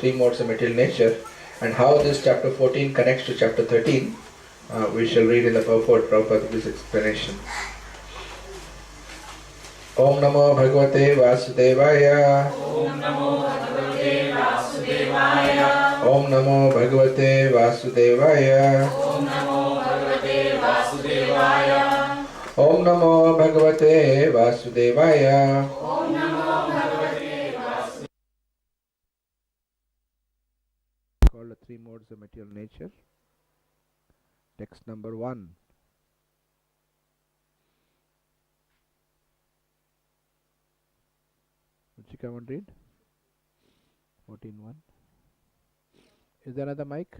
three modes of material nature, and how this chapter 14 connects to chapter 13, we shall read in the purport Prabhupada's explanation. Om Namo Bhagavate Vasudevaya. Om Namo Bhagavate Vasudevaya. Om Namo Bhagavate Vasudevaya. Om Namo Bhagavate Vasudevaya. Om Namo Bhagavate Vasudevaya. Om Namo Bhagavate Vasudevaya. Called the three modes of material nature. Text number 1. Ruchika, want to read? 14.1. Is there another mic?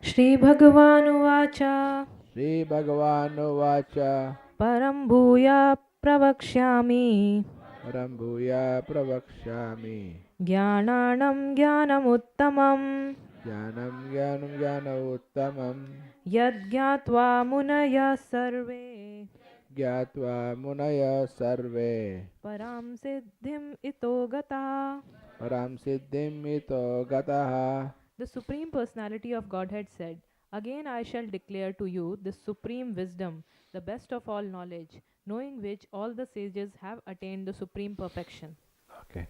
Shri भगवानुवाच Shri Bhagavanuvacha परं भूया प्रवक्ष्यामि Param Bhuya Pravakshyami ज्ञानानं ज्ञानमुत्तमं Jnanam Jnanam Jnana Uttamam यद्ज्ञात्वा मुनयः सर्वे Gyatva Munaya Sarve परां सिद्धिम् इतो गताः. Param Siddhim Ito Gataha. The Supreme Personality of Godhead said, "Again I shall declare to you the supreme wisdom, the best of all knowledge, knowing which all the sages have attained the supreme perfection." Okay.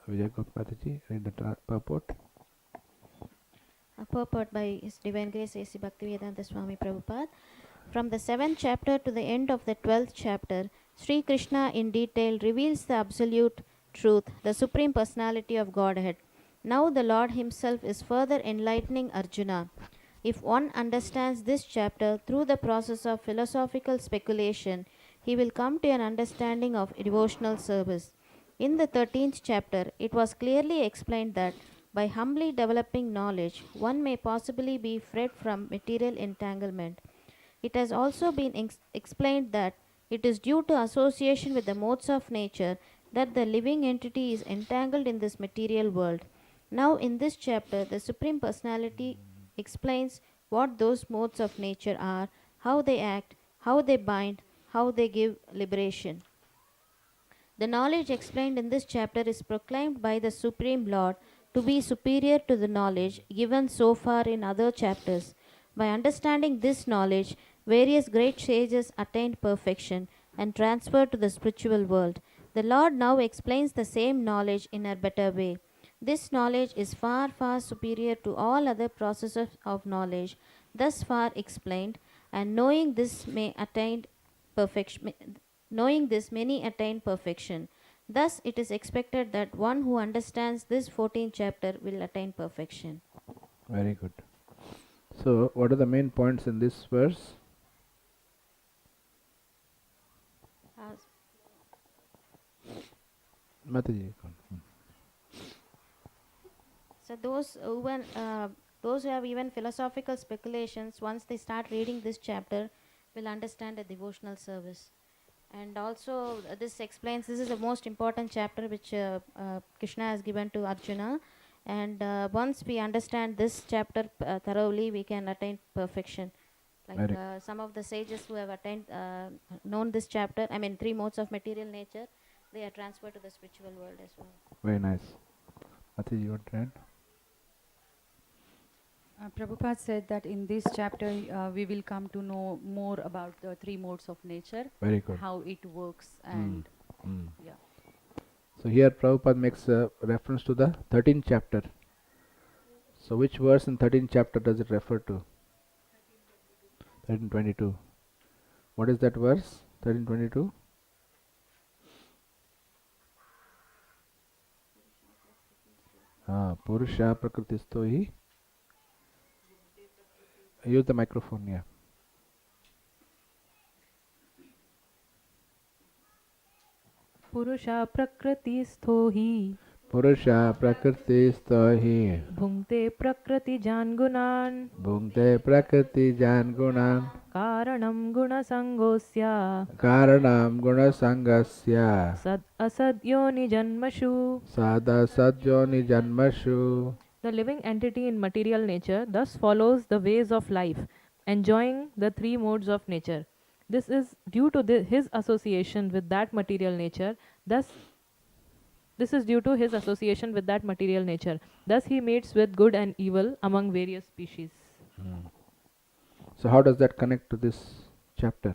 Vijay Gopataji, read the purport. A purport by His Divine Grace A.C. Bhaktivedanta Swami Prabhupada. From the 7th chapter to the end of the 12th chapter, Sri Krishna in detail reveals the absolute truth, the Supreme Personality of Godhead. Now the Lord Himself is further enlightening Arjuna. If one understands this chapter through the process of philosophical speculation, he will come to an understanding of devotional service. In the 13th chapter, it was clearly explained that by humbly developing knowledge, one may possibly be freed from material entanglement. It has also been explained that it is due to association with the modes of nature that the living entity is entangled in this material world. Now, in this chapter, the Supreme Personality explains what those modes of nature are, how they act, how they bind, how they give liberation. The knowledge explained in this chapter is proclaimed by the Supreme Lord to be superior to the knowledge given so far in other chapters. By understanding this knowledge, various great sages attained perfection and transferred to the spiritual world. The Lord now explains the same knowledge in a better way. This knowledge is far, far superior to all other processes of knowledge thus far explained, and knowing this many attain perfection. Thus, it is expected that one who understands this 14th chapter will attain perfection. Very good. So, what are the main points in this verse? Mataji. So those who have even philosophical speculations, once they start reading this chapter, will understand a devotional service. And also, this explains, this is the most important chapter which Krishna has given to Arjuna. And once we understand this chapter thoroughly, we can attain perfection. Like some of the sages who have attained, known this chapter, I mean, three modes of material nature, they are transferred to the spiritual world as well. Very nice. Mataji, you want to add? Prabhupada said that in this chapter we will come to know more about the three modes of nature. Very good. How it works and yeah. So here Prabhupada makes a reference to the 13th chapter. So which verse in 13th chapter does it refer to? 13:22. What is that verse? 13:22? Purusha prakritisto hi. Use the microphone, yeah. Purusha prakristho hi Purusha prakritisto hi bhungte prakriti jan gunan bhungte prakriti jan gunan karanam guna sangosya karanam guna sangasya sad asad yoni janmashu. sada sadyoni janmashu. The living entity in material nature thus follows the ways of life, enjoying the three modes of nature. This is due to his association with that material nature. This is due to his association with that material nature. Thus, he mates with good and evil among various species. So how does that connect to this chapter?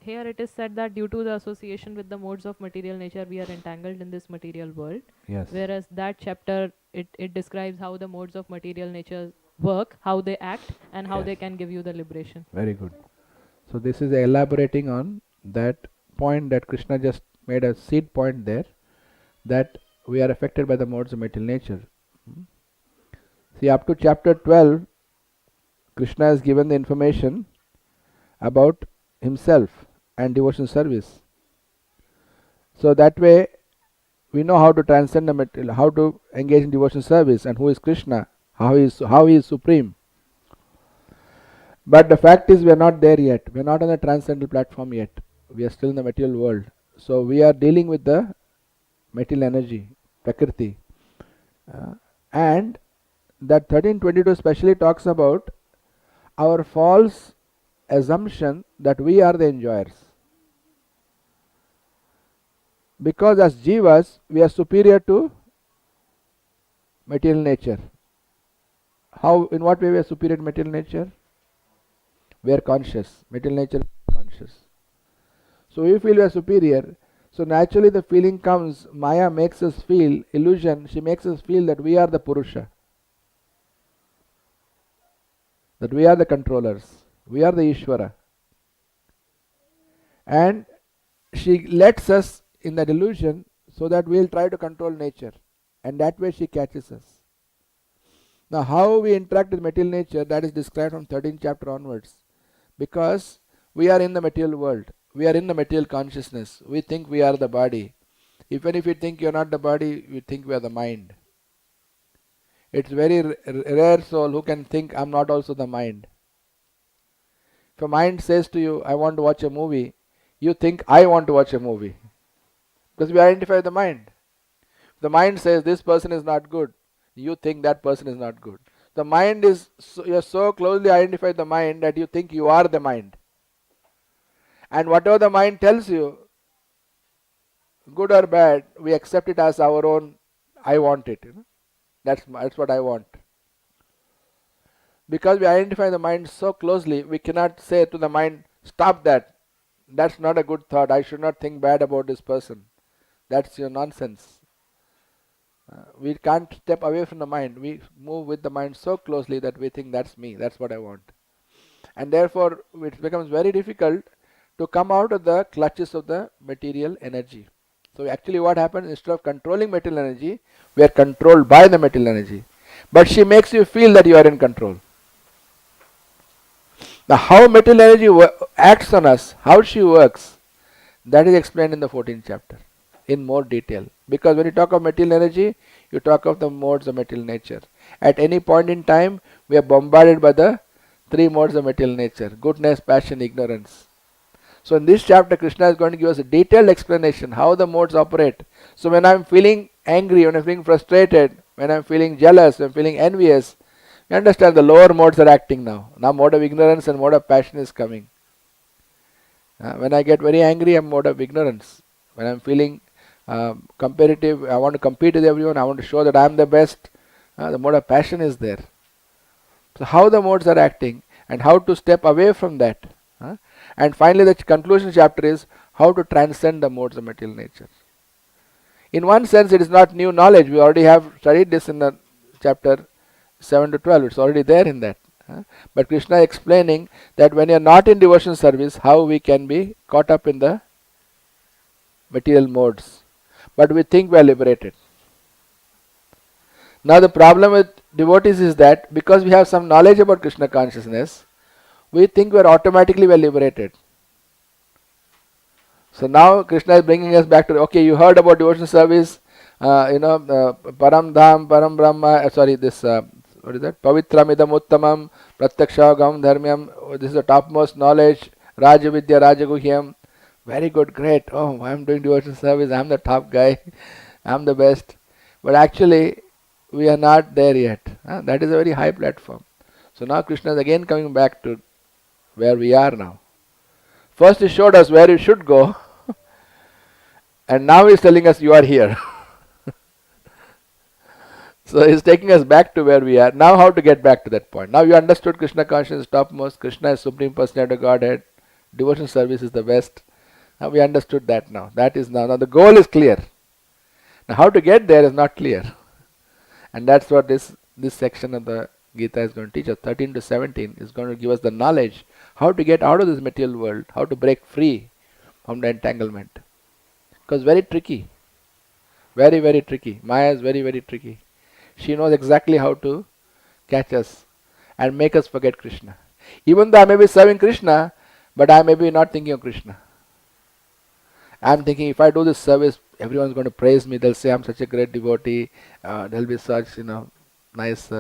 Here it is said that due to the association with the modes of material nature, we are entangled in this material world. Yes. Whereas that chapter, it describes how the modes of material nature work, how they act, and how Yes. they can give you the liberation. Very good. So this is elaborating on that point that Krishna just made a seed point there, that we are affected by the modes of material nature. See, up to chapter 12, Krishna has given the information about himself and devotion service. So that way we know how to transcend the material, how to engage in devotion service, and who is Krishna, how he is supreme. But the fact is, we are not there yet. We are not on the transcendental platform yet. We are still in the material world. So we are dealing with the material energy, Prakriti. And that 1322 especially talks about our false assumption that we are the enjoyers. Because as jivas, we are superior to material nature. How, in what way we are superior to material nature? We are conscious. Material nature is conscious. So we feel we are superior. So naturally the feeling comes, Maya makes us feel, illusion, she makes us feel that we are the Purusha. That we are the controllers. We are the Ishvara. And she lets us in that illusion so that we will try to control nature. And that way she catches us. Now how we interact with material nature, that is described from 13th chapter onwards. Because we are in the material world. We are in the material consciousness. We think we are the body. Even if you think you are not the body, you think we are the mind. It's very rare soul who can think I am not also the mind. If a mind says to you, I want to watch a movie, you think I want to watch a movie. Because we identify the mind. If the mind says this person is not good, you think that person is not good. The mind is, you are so closely identified the mind that you think you are the mind. And whatever the mind tells you, good or bad, we accept it as our own, I want it. That's what I want. Because we identify the mind so closely, we cannot say to the mind, stop that. That's not a good thought. I should not think bad about this person. That's your nonsense. We can't step away from the mind. We move with the mind so closely that we think that's me, that's what I want. And therefore, it becomes very difficult to come out of the clutches of the material energy. So actually what happens, instead of controlling material energy, we are controlled by the material energy. But she makes you feel that you are in control. Now how material energy acts on us, how she works, that is explained in the 14th chapter in more detail. Because when you talk of material energy, you talk of the modes of material nature. At any point in time, we are bombarded by the three modes of material nature: goodness, passion, ignorance. So in this chapter, Krishna is going to give us a detailed explanation how the modes operate. So when I am feeling angry, when I am feeling frustrated, when I am feeling jealous, when I am feeling envious, you understand the lower modes are acting now. Now mode of ignorance and mode of passion is coming. When I get very angry, I am mode of ignorance. When I am feeling competitive, I want to compete with everyone, I want to show that I am the best, the mode of passion is there. So how the modes are acting and how to step away from that. And finally the conclusion chapter is how to transcend the modes of material nature. In one sense it is not new knowledge, we already have studied this in the chapter 7 to 12, it's already there in that. But Krishna is explaining that when you are not in devotion service, how we can be caught up in the material modes. But we think we are liberated. Now the problem with devotees is that because we have some knowledge about Krishna consciousness, we think we are automatically well liberated. So now Krishna is bringing us back to, okay, you heard about devotion service, Param Dham, Param Brahma, what is that? Pavitram idam uttamam, pratyakshagam dharmyam, this is the topmost knowledge, Raja Vidya, Raja Guhyam. Very good, great. Oh, I am doing devotion service, I am the top guy, I am the best. but actually we are not there yet. That is a very high platform. So now Krishna is again coming back to where we are now. First he showed us where you should go, and now he's telling us you are here. So he's taking us back to where we are. Now how to get back to that point? Now you understood Krishna consciousness topmost, Krishna is Supreme Personality of Godhead, devotion service is the best. Now we understood that now. That is now the goal is clear. Now how to get there is not clear. And that's what this section of the Gita is going to teach us. 13 to 17 is going to give us the knowledge how to get out of this material world, how to break free from the entanglement. Because very tricky. Very, very tricky. Maya is very, very tricky. She knows exactly how to catch us and make us forget Krishna. Even though I may be serving Krishna, but I may be not thinking of Krishna. I am thinking if I do this service, everyone is going to praise me. They'll say I'm such a great devotee. There'll be such, nice.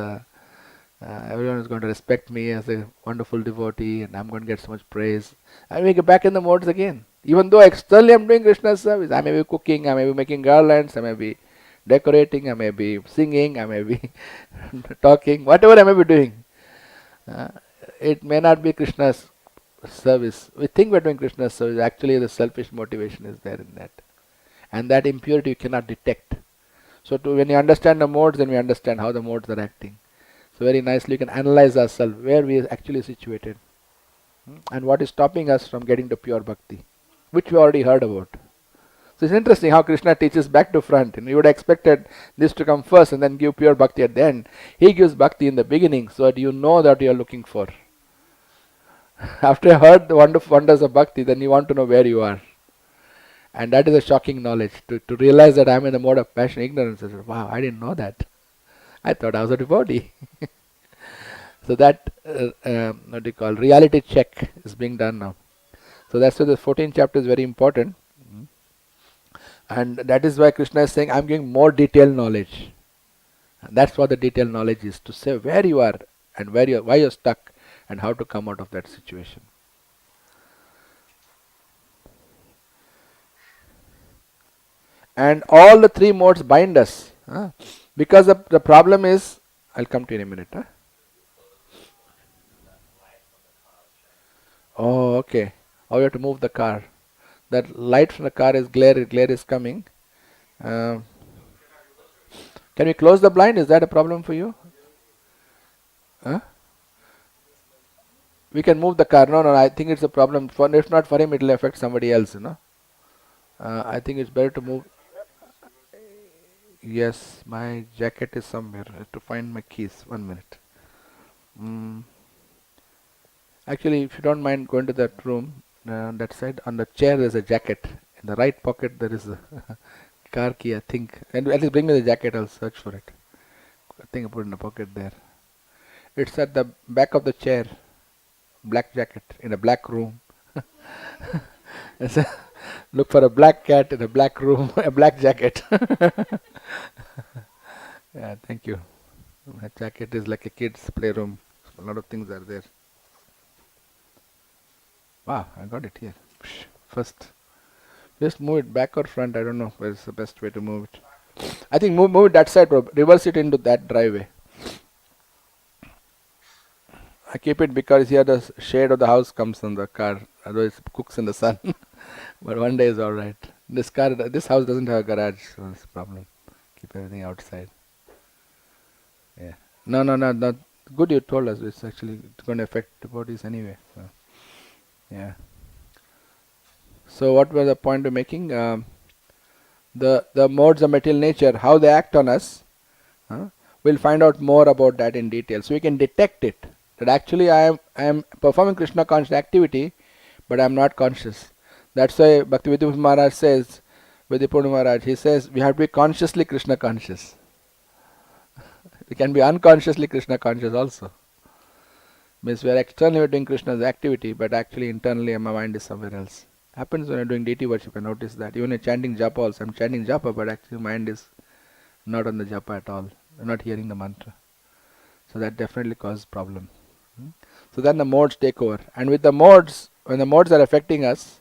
Everyone is going to respect me as a wonderful devotee, and I'm going to get so much praise. And we get back in the modes again. Even though externally I'm doing Krishna's service, I may be cooking, I may be making garlands, I may be decorating, I may be singing, I may be talking, whatever I may be doing. It may not be Krishna's service. We think we're doing Krishna's service. Actually, the selfish motivation is there in that. And that impurity you cannot detect. So when you understand the modes, then we understand how the modes are acting. So very nicely you can analyze ourselves, where we are actually situated. And what is stopping us from getting to pure bhakti, which we already heard about. So it's interesting how Krishna teaches back to front. You would have expected this to come first and then give pure bhakti at the end. He gives bhakti in the beginning so that you know that you are looking for. After you heard the wonderful wonders of bhakti, then you want to know where you are. And that is a shocking knowledge. To realize that I am in the mode of passion, ignorance. Wow, I didn't know that. I thought I was a devotee. So that, what do you call, reality check is being done now. So that's why the 14th chapter is very important. And that is why Krishna is saying, I am giving more detailed knowledge. And that's what the detailed knowledge is, to say where you are and why you're stuck and how to come out of that situation. And all the three modes bind us. Because the problem is, I'll come to you in a minute. Oh, okay. Oh, you have to move the car. That light from the car is glare is coming. Can we close the blind? Is that a problem for you? We can move the car. No, I think it's a problem. If not for him, it will affect somebody else, I think it's better to move. Yes, my jacket is somewhere. I have to find my keys. 1 minute. Actually, if you don't mind going to that room, on that side, on the chair there's a jacket. In the right pocket there is a car key, I think. And at least bring me the jacket, I'll search for it. I think I put it in the pocket there. It's at the back of the chair. Black jacket in a black room. Look for a black cat in a black room, a black jacket. Yeah, thank you. My jacket is like a kid's playroom. A lot of things are there. Wow, I got it here. First, just move it back or front. I don't know where's the best way to move it. I think move it that side, reverse it into that driveway. I keep it because here the shade of the house comes on the car. Otherwise it cooks in the sun. But one day is alright. This house doesn't have a garage, so it's a problem. Keep everything outside. Yeah. No, not good you told us. It's actually going to affect the bodies anyway. So, yeah. So what was the point we're making? The modes of material nature, how they act on us. We'll find out more about that in detail. So we can detect it. That actually I am performing Krishna conscious activity, but I am not conscious. That's why Bhaktivedanta Maharaj says, Vedipurna Maharaj, he says we have to be consciously Krishna conscious. We can be unconsciously Krishna conscious also. Means we are externally doing Krishna's activity, but actually internally my mind is somewhere else. Happens when I'm doing deity worship, I notice that. Even in chanting japa also, I'm chanting japa, but actually mind is not on the japa at all. I'm not hearing the mantra. So that definitely causes problem. So then the modes take over. And with the modes, when the modes are affecting us,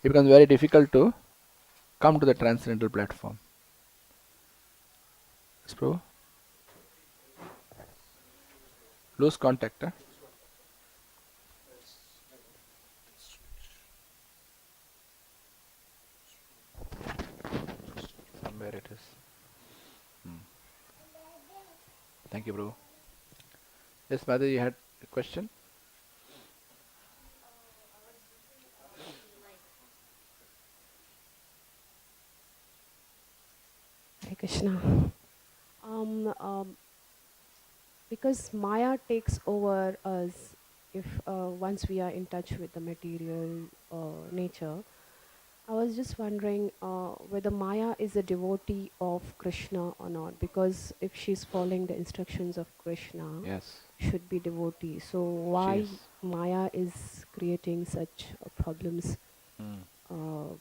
it becomes very difficult to come to the transcendental platform. Yes, Prabhu? Lose contact, huh? Somewhere it is. Hmm. Thank you, Prabhu. Yes, Mother, you had a question? Hare Krishna. Um, um, because Maya takes over us if once we are in touch with the material nature. I was just wondering whether Maya is a devotee of Krishna or not, because if she's following the instructions of Krishna, Yes, should be devotee. So she why is. Maya is creating such problems Hmm. uh,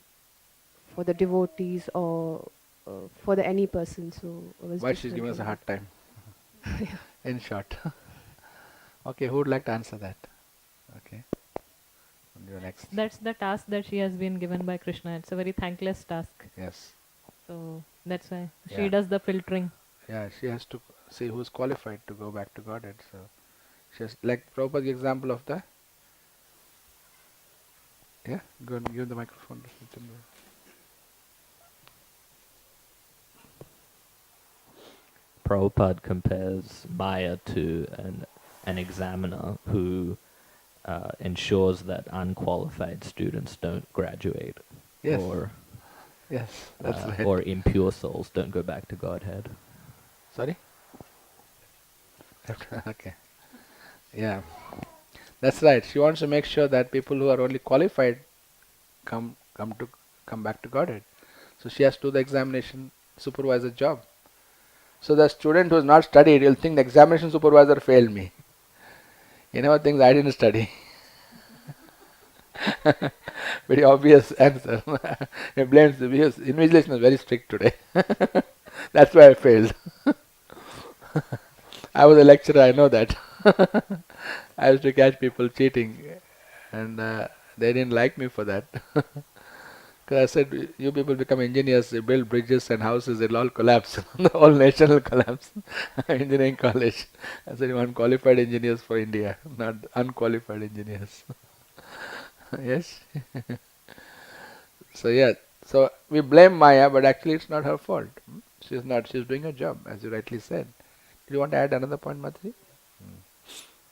for the devotees or for the any person? So I was Why just she's giving us a wondering hard time? that. In short. Okay, who would like to answer that? Okay, you're next. That's the task that she has been given by Krishna. It's a very thankless task. Yes. So that's why she Yeah. does the filtering. Yeah, she has to see who's qualified to go back to Godhead. So she has, like Prabhupada's example of the. Yeah, go and give the microphone to Sachin. Prabhupada compares Maya to an examiner who ensures that unqualified students don't graduate, Yes, or yes, that's right. or impure souls don't go back to Godhead. Sorry? Okay. Yeah, that's right. She wants to make sure that people who are only qualified come back to Godhead. So she has to do the examination supervisor job. So the student who has not studied will think the examination supervisor failed me. He never thinks I didn't study. Very obvious answer. He blames the because invigilation is very strict today. That's why I failed. I was a lecturer, I know that. I used to catch people cheating, and they didn't like me for that. Because I said, you people become engineers, you build bridges and houses, it'll all collapse. The whole nation will collapse. Engineering college. I said, you want qualified engineers for India, not unqualified engineers. Yes. So yeah, so we blame Maya, but actually it's not her fault. She's not. She's doing her job, as you rightly said. Do you want to add another point, Madhuri?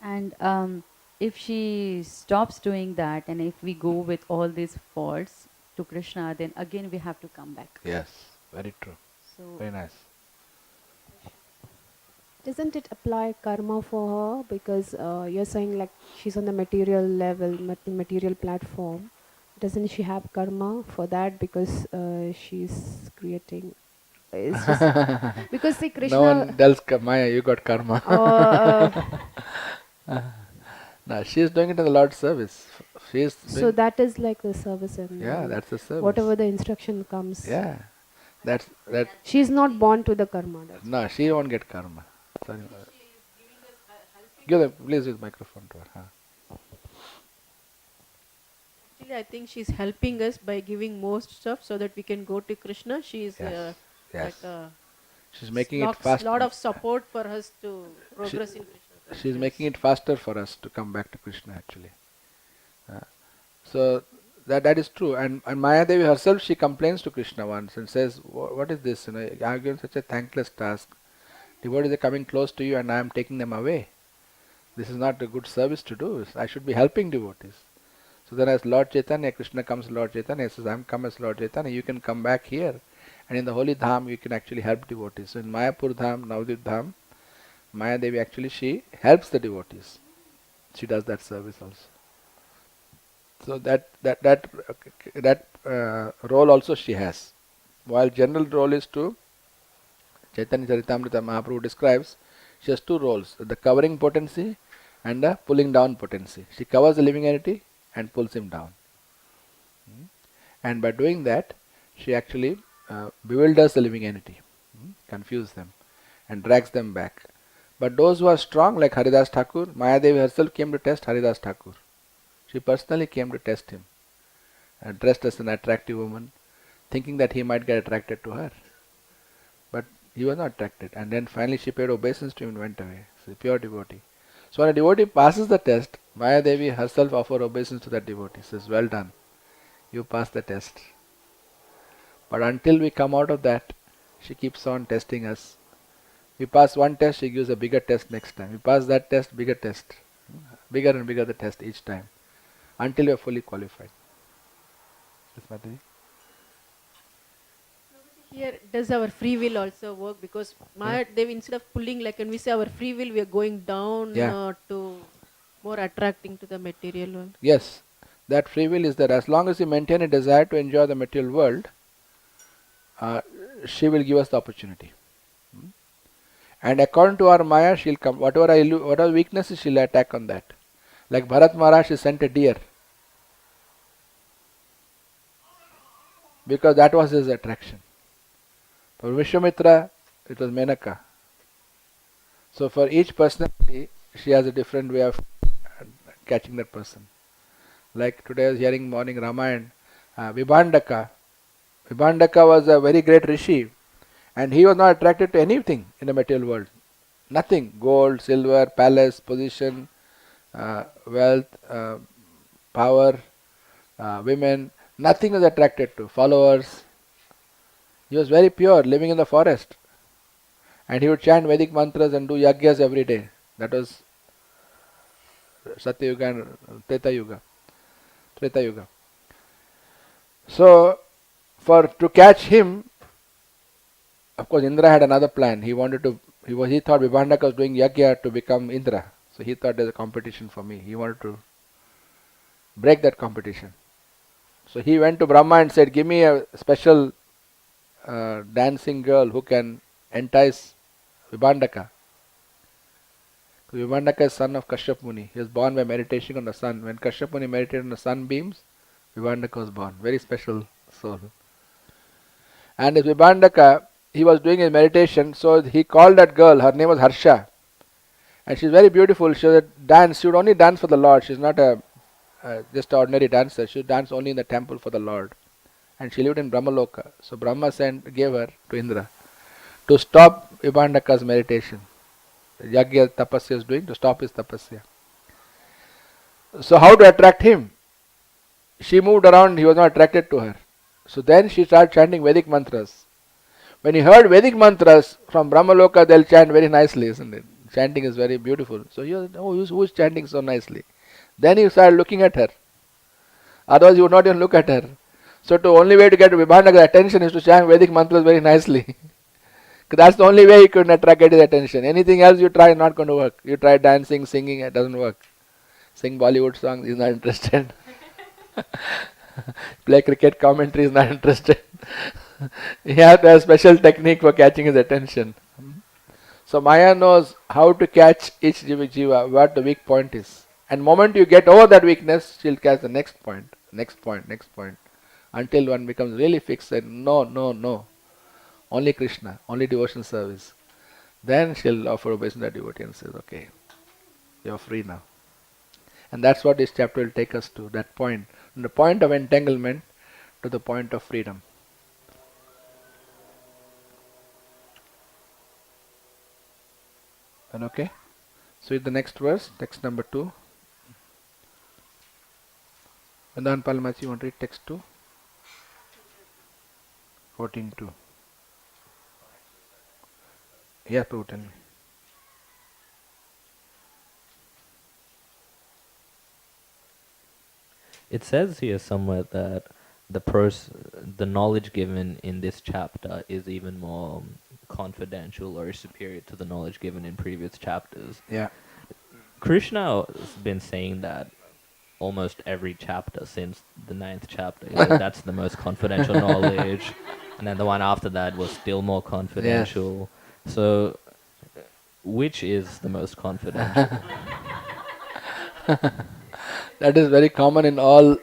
And if she stops doing that, and if we go with all these faults to Krishna, then again we have to come back. Yes, very true. So Very nice. Doesn't it apply karma for her? Because you're saying like she's on the material level, material platform. Doesn't she have karma for that? Because she's creating. It's just because see No Krishna. one tells Maya, you got karma. No, she is doing it in the Lord's service. She is So doing, that is like the service, and yeah, that's the service. whatever the instruction comes. Yeah, that's that. She's not born to the karma. That's No, she won't get karma. Sorry. Give the please use microphone to her. Huh? Actually, I think she's helping us by giving most stuff so that we can go to Krishna. She is Yes, like yes. She's making it fast. lot of support for us to She, progress in Krishna she's making consciousness. it faster for us to come back to Krishna actually. So that is true. And Maya Devi herself, she complains to Krishna once and says, what is this? You know, I have given such a thankless task. Devotees are coming close to you and I am taking them away. This is not a good service to do. I should be helping devotees. So then as Lord Chaitanya, Krishna comes Lord Chaitanya, says, I am come as Lord Chaitanya, you can come back here. And in the holy dham, you can actually help devotees. So in Mayapur dham, Navadvip dham, Maya Devi actually, she helps the devotees. She does that service also. So that role also she has. While general role is to Chaitanya Charitamrita Mahaprabhu describes, she has two roles: the covering potency and the pulling down potency. She covers the living entity and pulls him down. And by doing that, she actually bewilders the living entity, confuses them, and drags them back. But those who are strong, like Haridas Thakur, Mayadevi herself came to test Haridas Thakur. She personally came to test him, dressed as an attractive woman, thinking that he might get attracted to her. But He was not attracted. And then finally she paid obeisance to him and went away. So pure devotee. So when a devotee passes the test, Maya Devi herself offered obeisance to that devotee. Says, well done. You passed the test. But until we come out of that, she keeps on testing us. We pass one test, she gives a bigger test next time. We pass that test, bigger test. Bigger and bigger the test each time. Until you are fully qualified. Yes, Mataji? Here, does our free will also work? Because Maya Devi, instead of pulling, like when we say our free will, we are going down Yeah. to more attracting to the material world. Yes. That free will is there. As long as you maintain a desire to enjoy the material world, she will give us the opportunity. And according to our Maya, she'll come. Whatever weaknesses, she'll attack on that. Like Bharat Maharaj, she sent a deer. Because that was his attraction. For Vishwamitra, it was Menaka. So for each personality, she has a different way of catching that person. Like today I was hearing morning Ramayana, Vibhandaka. Vibhandaka was a very great rishi, and he was not attracted to anything in the material world. Nothing. Gold, silver, palace, position, wealth, power, women. Nothing was attracted to. Followers. He was very pure, living in the forest. And he would chant Vedic mantras and do yagyas every day. That was Satya Yuga and Treta Yuga. Treta Yuga. So, to catch him, of course, Indra had another plan. He thought Vibhandaka was doing yagya to become Indra. So he thought there's a competition for me. He wanted to break that competition. So he went to Brahma and said, give me a special dancing girl who can entice Vibhandaka. Vibhandaka is son of Kashyap Muni. He was born by meditation on the sun. When Kashyap Muni meditated on the sunbeams, Vibhandaka was born. Very special soul. And if Vibhandaka, he was doing his meditation, so he called that girl. Her name was Harsha. And she's very beautiful. She was a dance. She would only dance for the Lord. She's not just an ordinary dancer. She would dance only in the temple for the Lord. And she lived in Brahmaloka. So Brahma gave her to Indra to stop Vibhandaka's meditation. Yagya tapasya is doing to stop his tapasya. So how to attract him? She moved around, he was not attracted to her. So then she started chanting Vedic mantras. When he heard Vedic mantras from Brahmaloka, they'll chant very nicely, isn't it? Chanting is very beautiful. So he was, who's chanting so nicely? Then he started looking at her. Otherwise he would not even look at her. So the only way to get Vibhandaka's attention is to chant Vedic mantras very nicely. That's the only way you can get his attention. Anything else you try, not going to work. You try dancing, singing, it doesn't work. Sing Bollywood songs, he's not interested. Play cricket commentary, is not interested. You have to have special technique for catching his attention. So Maya knows how to catch each jiva, what the weak point is. And moment you get over that weakness, she'll catch the next point, until one becomes really fixed and no. Only Krishna, only devotional service. Then she'll offer obeisance to that devotee and says, okay, you're free now. And that's what this chapter will take us to, that point. From the point of entanglement to the point of freedom. And okay? So in the next verse, text number 2. Vrindavan Palamachi, you want to read text 2? 14.2. Yeah, Prabhu, tell me. It says here somewhere that the knowledge given in this chapter is even more confidential or superior to the knowledge given in previous chapters. Yeah. Krishna has been saying that almost every chapter since the 9th chapter. He said that's the most confidential knowledge. And then the one after that was still more confidential. So, which is the most confidential? That is very common in all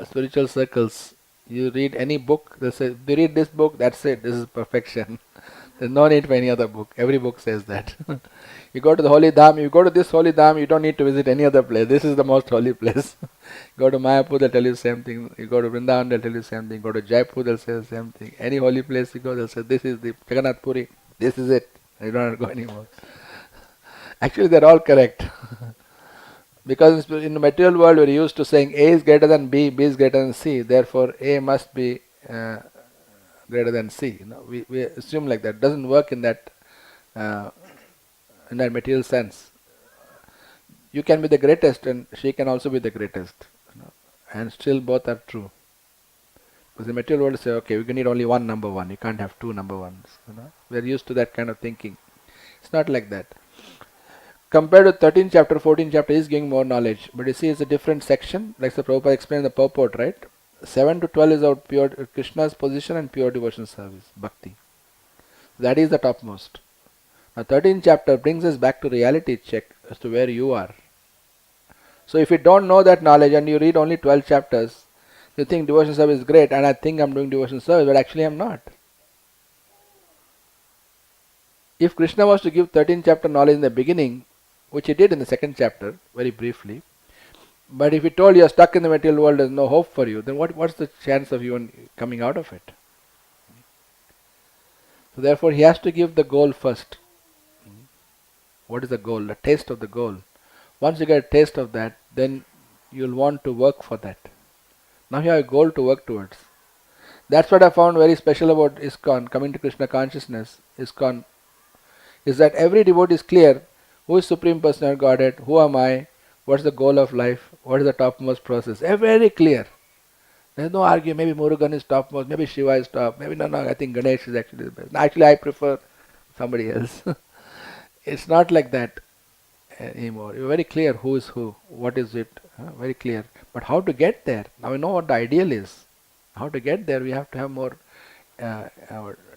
spiritual circles. You read any book, they say, you read this book, that's it, this is perfection. There's no need for any other book. Every book says that. You go to the holy dham, you go to this holy dham, you don't need to visit any other place. This is the most holy place. Go to Mayapur, they'll tell you the same thing. You go to Vrindavan, they'll tell you the same thing. Go to Jaipur, they'll say the same thing. Any holy place you go, they'll say, this is the Jagannath Puri. This is it. You don't have to go anymore. Actually, they're all correct. Because in the material world, we're used to saying A is greater than B, B is greater than C. Therefore, A must be greater than C. You know, we assume like that. It doesn't work in that material sense. You can be the greatest and she can also be the greatest. You know, and still both are true. Because the material world say, okay, we need only one number one. You can't have two number ones. You know, we're used to that kind of thinking. It's not like that. Compared to 13th chapter, 14th chapter is giving more knowledge. But you see, it's a different section. Like the Prabhupada explained in the purport, right? 7 to 12 is about pure Krishna's position and pure devotion service, bhakti. That is the topmost. Now 13th chapter brings us back to reality check as to where you are. So if you don't know that knowledge and you read only 12 chapters, you think devotion service is great and I think I'm doing devotion service, but actually I'm not. If Krishna was to give 13th chapter knowledge in the beginning, which he did in the 2nd chapter, very briefly, but if he told you are stuck in the material world, there's no hope for you, then what's the chance of you coming out of it? So therefore he has to give the goal first. What is the goal? The taste of the goal. Once you get a taste of that, then you'll want to work for that. Now you have a goal to work towards. That's what I found very special about ISKCON, coming to Krishna consciousness, ISKCON, is that every devotee is clear who is Supreme Personality of Godhead, who am I, what's the goal of life, what is the topmost process. Very clear. There's no argument, maybe Murugan is topmost, maybe Shiva is top, maybe no, I think Ganesh is actually the best. Actually I prefer somebody else. It's not like that anymore. You're very clear who is who, what is it, very clear. But how to get there? Now we know what the ideal is. How to get there, we have to have more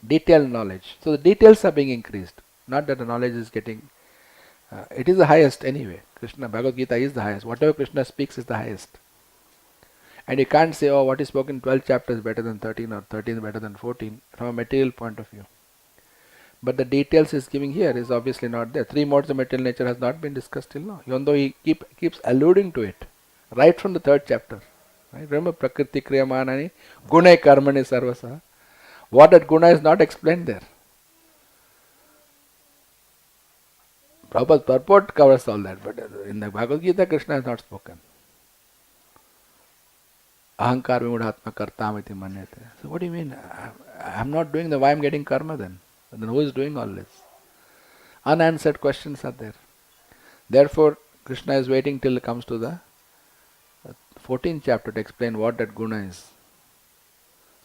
detailed knowledge. So the details are being increased. Not that the knowledge is getting... it is the highest anyway. Krishna, Bhagavad Gita is the highest. Whatever Krishna speaks is the highest. And you can't say, oh, what is spoken in 12 chapters is better than 13 or 13 is better than 14 from a material point of view. But the details is giving here is obviously not there. 3 modes of material nature has not been discussed till now. Even though he keeps alluding to it. Right from the 3rd chapter. Right? Remember, Prakriti Kriyamanani, Guna Karmani Sarvasa. What that Guna is not explained there. Prabhupada's purport covers all that, but in the Bhagavad Gita, Krishna has not spoken. Ahankar vimudhatma kartamiti manyate. So what do you mean? I'm not doing why I'm getting karma then? Then who is doing all this? Unanswered questions are there. Therefore, Krishna is waiting till it comes to the 14th chapter to explain what that guna is.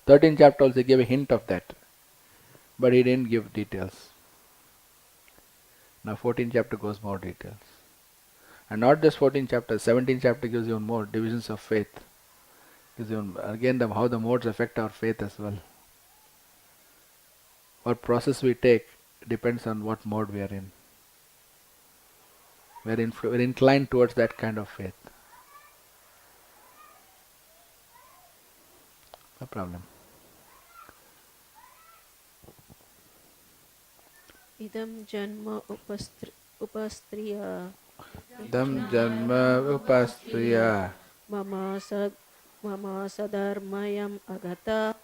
13th chapter also gave a hint of that, but he didn't give details. Now 14th chapter goes more details. And not just 14th chapter, 17th chapter gives you more divisions of faith. Gives you again how the modes affect our faith as well. What process we take depends on what mode we are in. We're inclined towards that kind of faith. No problem. Idam janma upastriya. Idam janma upastriya. Mama sadarmayam agata.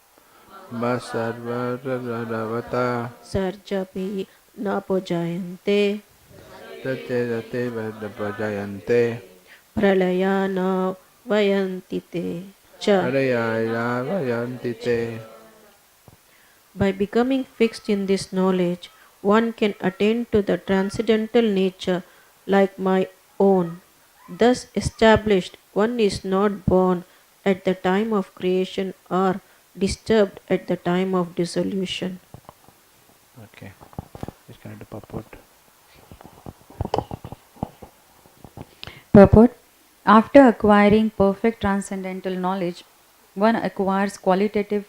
Masarvaravata. Sarjapi napojayante. Tatyajate vadapajayante. Pralayana vayantite. Cha. Arayaya vayantite. By becoming fixed in this knowledge, one can attain to the transcendental nature like my own. Thus established, one is not born at the time of creation or disturbed at the time of dissolution. Okay. Just kind of purport. Purport. After acquiring perfect transcendental knowledge, one acquires quality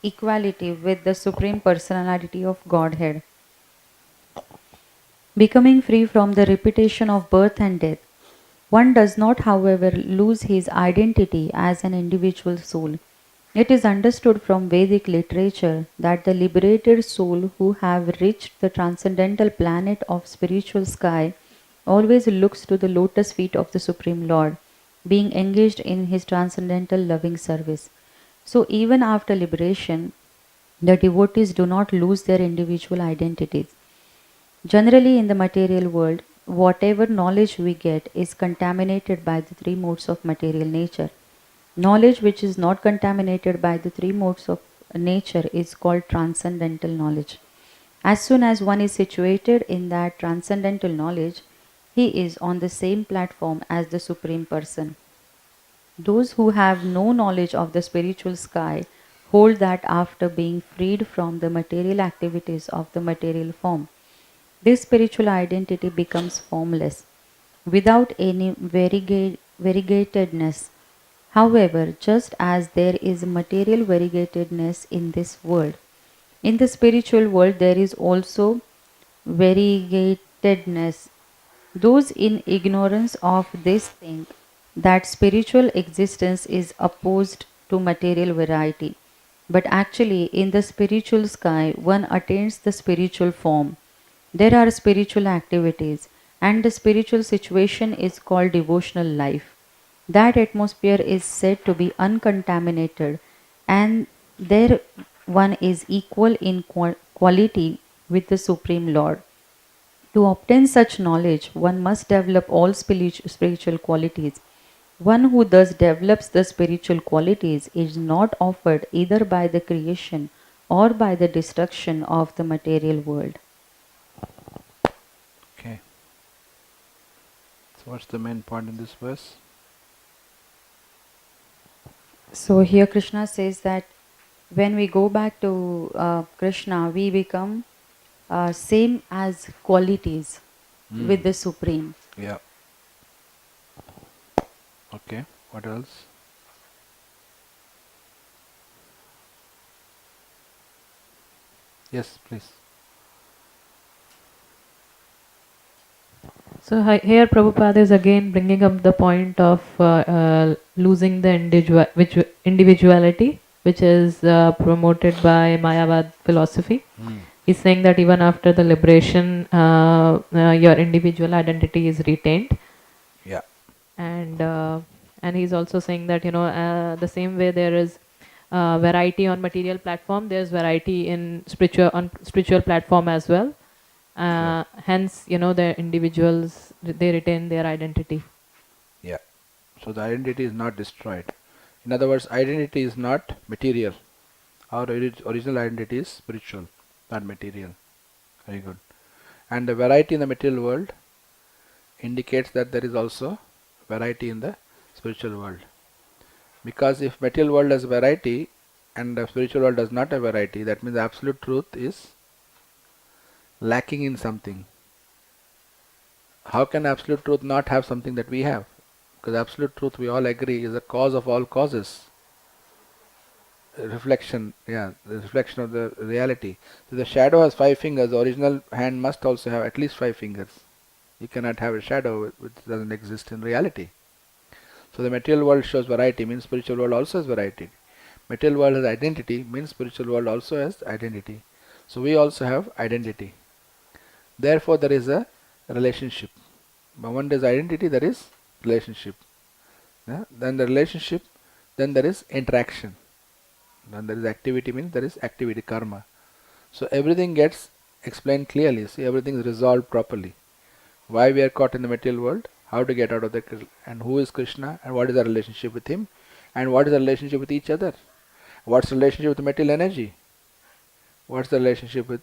equality with the Supreme Personality of Godhead. Becoming free from the repetition of birth and death, one does not, however, lose his identity as an individual soul. It is understood from Vedic literature that the liberated soul who have reached the transcendental planet of spiritual sky always looks to the lotus feet of the Supreme Lord, being engaged in his transcendental loving service. So even after liberation, the devotees do not lose their individual identities. Generally, in the material world, whatever knowledge we get is contaminated by the three modes of material nature. Knowledge which is not contaminated by the three modes of nature is called transcendental knowledge. As soon as one is situated in that transcendental knowledge, he is on the same platform as the Supreme Person. Those who have no knowledge of the spiritual sky hold that after being freed from the material activities of the material form, this spiritual identity becomes formless, without any variegatedness. However, just as there is material variegatedness in this world, in the spiritual world there is also variegatedness. Those in ignorance of this think that spiritual existence is opposed to material variety. But actually, in the spiritual sky, one attains the spiritual form. There are spiritual activities, and the spiritual situation is called devotional life. That atmosphere is said to be uncontaminated, and there one is equal in quality with the Supreme Lord. To obtain such knowledge, one must develop all spiritual qualities. One who thus develops the spiritual qualities is not offered either by the creation or by the destruction of the material world. Okay. So what's the main point in this verse? So here Krishna says that when we go back to Krishna, we become same as qualities with the Supreme. Yeah. Okay. What else? Yes, please. So here Prabhupada is again bringing up the point of losing the individuality, which is promoted by Mayavad philosophy. He's saying that even after the liberation, your individual identity is retained. Yeah. And he's also saying that the same way there is variety on material platform, there's variety in spiritual platform as well. Hence, the individuals, they retain their identity. Yeah. So the identity is not destroyed. In other words, identity is not material. Our original identity is spiritual, not material. Very good. And the variety in the material world indicates that there is also variety in the spiritual world. Because if material world has variety and the spiritual world does not have variety, that means the absolute truth is lacking in something. How can absolute truth not have something that we have? Because absolute truth, we all agree, is the cause of all causes. Reflection, the reflection of the reality. So the shadow has 5 fingers, the original hand must also have at least 5 fingers. You cannot have a shadow which doesn't exist in reality. So the material world shows variety, means spiritual world also has variety. Material world has identity, means spiritual world also has identity. So we also have identity. Therefore there is a relationship. When there is identity, there is relationship. Then the relationship, then there is interaction. Then there is activity, means there is activity, karma. So everything gets explained clearly. See, everything is resolved properly. Why we are caught in the material world, how to get out of that, and who is Krishna, and what is our relationship with him, and what is the relationship with each other. What's the relationship with the material energy? What's the relationship with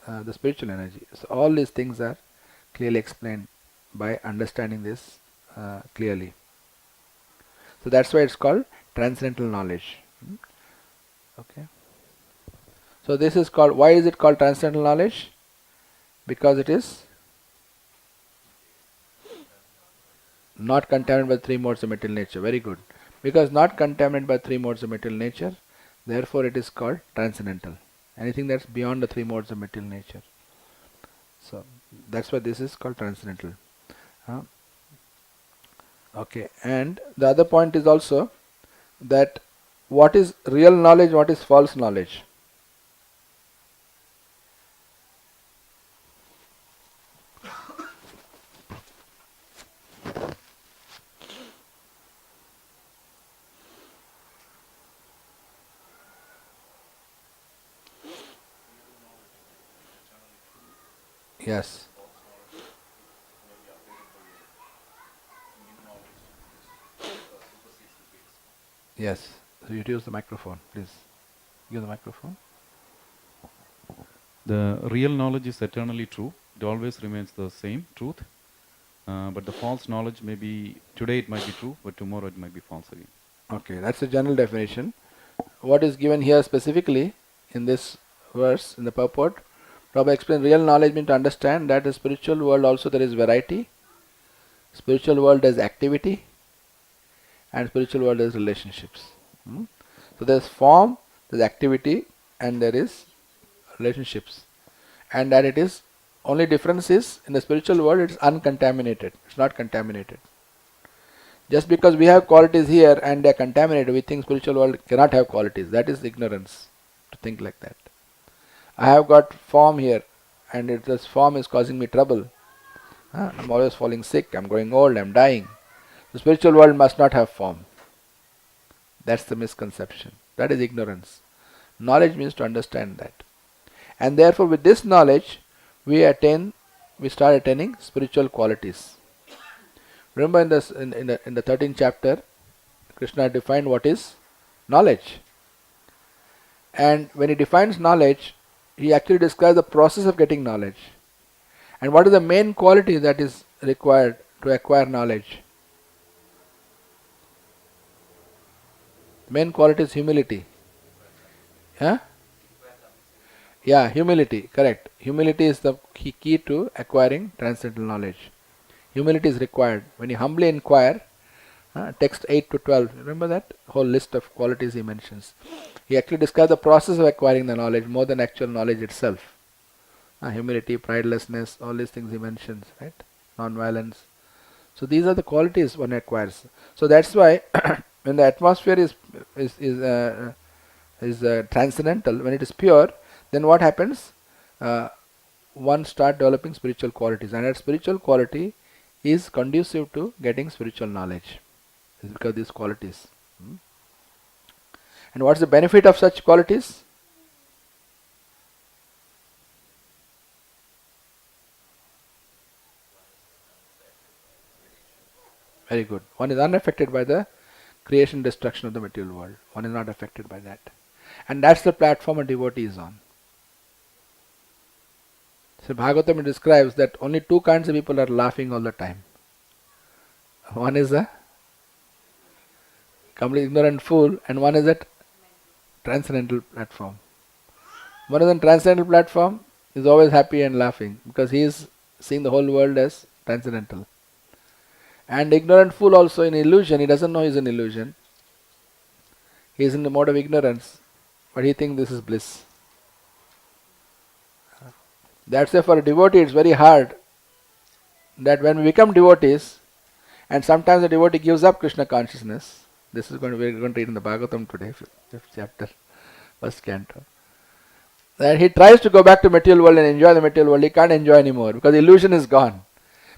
the spiritual energy? So all these things are clearly explained by understanding this clearly. So that's why it's called transcendental knowledge. Okay. So this is called, why is it called transcendental knowledge? Because it is not contaminated by 3 modes of material nature. Very good. Because not contaminated by 3 modes of material nature, therefore it is called transcendental. Anything that's beyond the 3 modes of material nature. So that's why this is called transcendental. Okay. And the other point is also that what is real knowledge, what is false knowledge. Yes. Yes. So you use the microphone, please. Use the microphone. The real knowledge is eternally true. It always remains the same truth. But the false knowledge may be, today it might be true, but tomorrow it might be false again. Okay, that's the general definition. What is given here specifically in this verse, in the purport, Prabhupada explains real knowledge means to understand that the spiritual world also there is variety. Spiritual world has activity and spiritual world has relationships. So there is form, there is activity and there is relationships. And that it is, only difference is in the spiritual world it is uncontaminated, it's not contaminated. Just because we have qualities here and they are contaminated, we think spiritual world cannot have qualities. That is ignorance to think like that. I have got form here and this form is causing me trouble. I'm always falling sick, I'm growing old, I'm dying. The spiritual world must not have form. That's the misconception. That is ignorance. Knowledge means to understand that. And therefore with this knowledge we start attaining spiritual qualities. Remember in the 13th chapter, Krishna defined what is knowledge. And when he defines knowledge, he actually describes the process of getting knowledge. And what is the main quality that is required to acquire knowledge? The main quality is humility. Yeah, humility, correct. Humility is the key to acquiring transcendental knowledge. Humility is required. When you humbly inquire, text 8 to 12, remember that whole list of qualities he mentions. He actually describes the process of acquiring the knowledge more than actual knowledge itself. Humility, pridelessness, all these things he mentions, right? Non-violence. So these are the qualities one acquires. So that's why when the atmosphere is transcendental, when it is pure, then what happens? One start developing spiritual qualities, and that spiritual quality is conducive to getting spiritual knowledge. It's because of these qualities. And what's the benefit of such qualities? Very good. One is unaffected by the creation destruction of the material world. One is not affected by that. And that's the platform a devotee is on. So Bhagavatam describes that only two kinds of people are laughing all the time. One is a complete ignorant fool, and one is at transcendental platform. One is on transcendental platform is always happy and laughing because he is seeing the whole world as transcendental. And the ignorant fool also in illusion, he doesn't know he is in illusion. He is in the mode of ignorance, but he thinks this is bliss. That's why for a devotee it's very hard that when we become devotees, and sometimes the devotee gives up Krishna consciousness. This is we're going to read in the Bhagavatam today, 5th chapter, 1st canto. That he tries to go back to material world and enjoy the material world. He can't enjoy anymore because illusion is gone.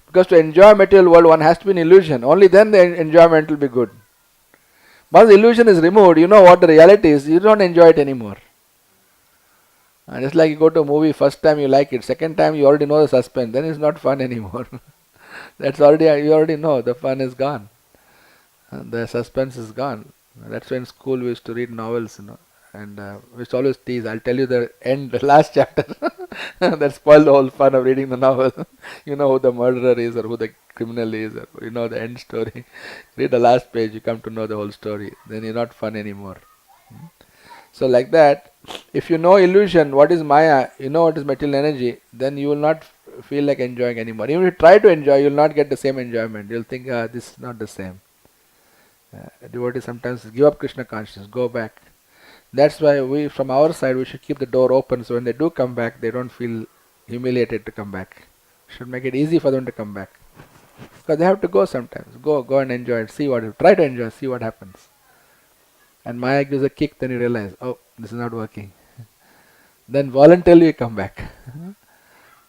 Because to enjoy material world, one has to be in illusion. Only then the enjoyment will be good. Once the illusion is removed, you know what the reality is. You don't enjoy it anymore. And just like you go to a movie, first time you like it, second time you already know the suspense, then it's not fun anymore. You already know the fun is gone. The suspense is gone. That's why in school we used to read novels, and we used to always tease. I'll tell you the end, the last chapter. That spoiled the whole fun of reading the novel. You know who the murderer is or who the criminal is, or you know the end story. Read the last page, you come to know the whole story. Then you're not fun anymore. So like that, if you know illusion, what is Maya, you know what is material energy, then you will not feel like enjoying anymore. Even if you try to enjoy, you will not get the same enjoyment. You will think, this is not the same. Devotees sometimes give up Krishna consciousness, go back. That's why we, from our side, we should keep the door open so when they do come back, they don't feel humiliated to come back. We should make it easy for them to come back. Because they have to go sometimes. Go and enjoy it. Try to enjoy, see what happens. And Maya gives a kick, then you realize, oh, this is not working. Then voluntarily you come back.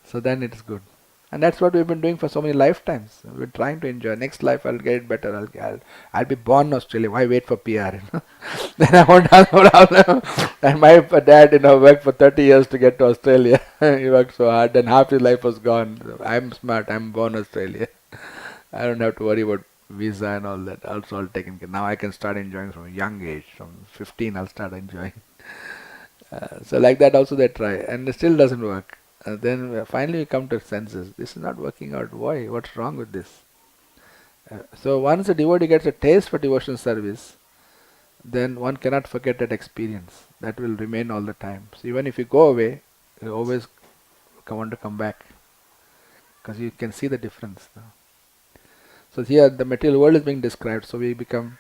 So then it's good. And that's what we've been doing for so many lifetimes. We're trying to enjoy. Next life I'll get it better. I'll be born in Australia. Why wait for PR? Then I won't have no problem. And my dad, worked for 30 years to get to Australia. He worked so hard, and half his life was gone. I'm smart. I'm born in Australia. I don't have to worry about visa and all that. Also all taken care. Now I can start enjoying from a young age. From 15 I'll start enjoying. So like that also they try, and it still doesn't work. Then finally we come to senses. This is not working out. Why? What's wrong with this? So once a devotee gets a taste for devotional service, then one cannot forget that experience. That will remain all the time. So even if you go away, you always want to come back, because you can see the difference now. So here the material world is being described. So we become,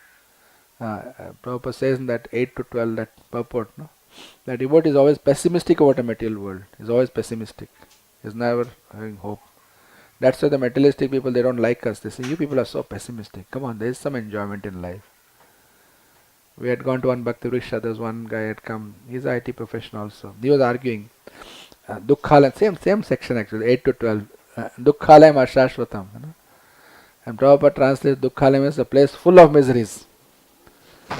Prabhupada says in that 8 to 12, that purport, no? The devotee is always pessimistic about a material world. He's always pessimistic. He's never having hope. That's why the materialistic people, they don't like us. They say, you people are so pessimistic. Come on, there is some enjoyment in life. We had gone to one Bhakti Vriksha. There was one guy had come. He's an IT professional also. He was arguing. Dukkhalayam, same section actually, 8 to 12. Dukkhalayam ashashvatam. And Prabhupada translates Dukkhalayam as a place full of miseries.